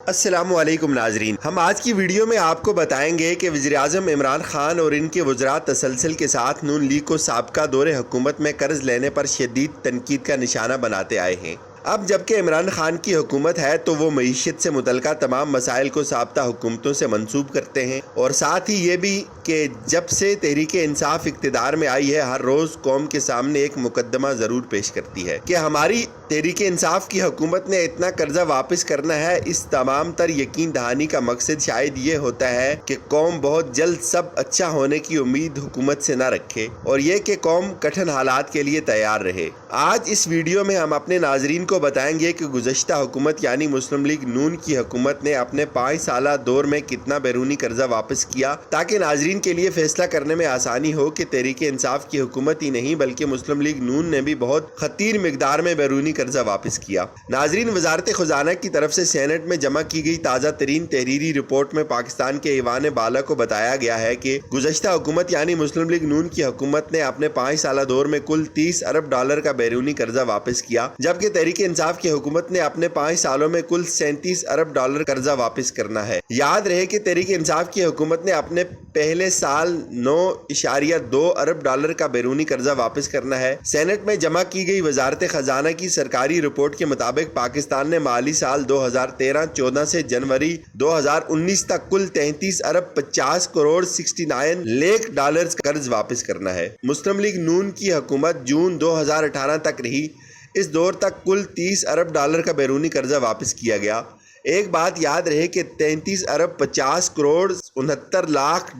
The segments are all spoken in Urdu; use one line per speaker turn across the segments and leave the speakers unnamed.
السلام علیکم ناظرین، ہم آج کی ویڈیو میں آپ کو بتائیں گے کہ وزیراعظم عمران خان اور ان کے وزراء تسلسل کے ساتھ نون لیگ کو سابقہ دور حکومت میں قرض لینے پر شدید تنقید کا نشانہ بناتے آئے ہیں۔ اب جبکہ عمران خان کی حکومت ہے تو وہ معیشت سے متعلقہ تمام مسائل کو سابقہ حکومتوں سے منسوب کرتے ہیں، اور ساتھ ہی یہ بھی کہ جب سے تحریک انصاف اقتدار میں آئی ہے ہر روز قوم کے سامنے ایک مقدمہ ضرور پیش کرتی ہے کہ ہماری تحریک انصاف کی حکومت نے اتنا قرضہ واپس کرنا ہے۔ اس تمام تر یقین دہانی کا مقصد شاید یہ ہوتا ہے کہ قوم بہت جلد سب اچھا ہونے کی امید حکومت سے نہ رکھے، اور یہ کہ قوم کٹھن حالات کے لیے تیار رہے۔ آج اس ویڈیو میں ہم اپنے ناظرین کو بتائیں گے کہ گزشتہ حکومت یعنی مسلم لیگ نون کی حکومت نے اپنے 5 سالہ دور میں کتنا بیرونی قرضہ واپس کیا، تاکہ ناظرین کے لیے فیصلہ کرنے میں آسانی ہو کہ تحریک انصاف کی حکومت ہی نہیں بلکہ مسلم لیگ نون نے بھی بہت خطیر مقدار میں بیرونی قرضہ واپس کیا۔ ناظرین، وزارت خزانہ کی طرف سے سینٹ میں جمع کی گئی تازہ ترین تحریری رپورٹ میں پاکستان کے ایوان بالا کو بتایا گیا ہے کہ گزشتہ حکومت یعنی مسلم لیگ نون کی حکومت نے اپنے 5 سالہ دور میں کل $30 ارب کا بیرونی قرضہ واپس کیا، جبکہ تحریک انصاف کی حکومت نے اپنے 5 سالوں میں کل $37 ارب قرضہ واپس کرنا ہے۔ یاد رہے کہ تحریک انصاف کی حکومت نے اپنے پہلے سال $9.2 ارب کا بیرونی قرضہ واپس کرنا ہے۔ سینٹ میں جمع کی گئی وزارت خزانہ کی سرکاری رپورٹ کے مطابق پاکستان نے مالی سال 2013-14 سے جنوری 2019 تک کل $33 ارب 69 لاکھ قرض واپس کرنا ہے۔ مسلم لیگ نون کی حکومت جون 2018 تک رہی۔ اس دور تک کل $30 ارب کا بیرونی قرضہ واپس کیا گیا۔ ایک بات یاد رہے کہ $33 ارب 69 لاکھ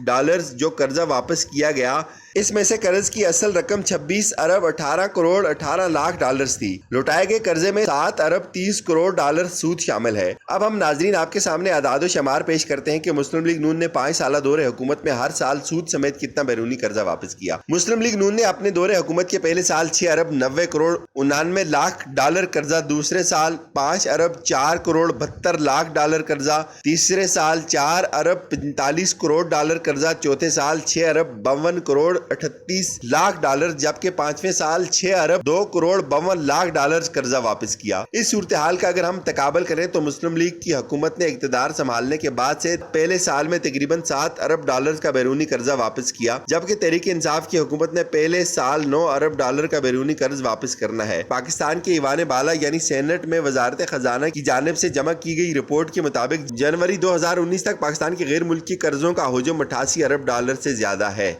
جو قرضہ واپس کیا گیا، اس میں سے قرض کی اصل رقم $26 ارب 18 لاکھ تھی۔ لوٹائے گئے قرضے میں $7 ارب 30 سود شامل ہے۔ اب ہم ناظرین آپ کے سامنے اعداد و شمار پیش کرتے ہیں کہ مسلم لیگ نون نے 5 سالہ دور حکومت میں ہر سال سود سمیت کتنا بیرونی قرضہ واپس کیا۔ مسلم لیگ نون نے اپنے دور حکومت کے پہلے سال $6 ارب 90 لاکھ قرضہ، دوسرے سال $5 ارب 4 لاکھ قرضہ، تیسرے سال $4 ارب 45 قرضہ، چوتھے سال $6 ارب 38 لاکھ جبکہ 5ویں سال $6 ارب 2 لاکھ قرضہ واپس کیا۔ اس صورتحال کا اگر ہم تقابل کریں تو مسلم لیگ کی حکومت نے اقتدار سنبھالنے کے بعد سے پہلے سال میں تقریباً $7 ارب کا بیرونی قرضہ واپس کیا، جبکہ تحریک انصاف کی حکومت نے پہلے سال $9 ارب کا بیرونی قرض واپس کرنا ہے۔ پاکستان کے ایوان بالا یعنی سینٹ میں وزارت خزانہ کی جانب سے جمع کی گئی رپورٹ کے مطابق جنوری 2019 تک پاکستان کے غیر ملکی قرضوں کا حجم $88 ارب سے زیادہ ہے۔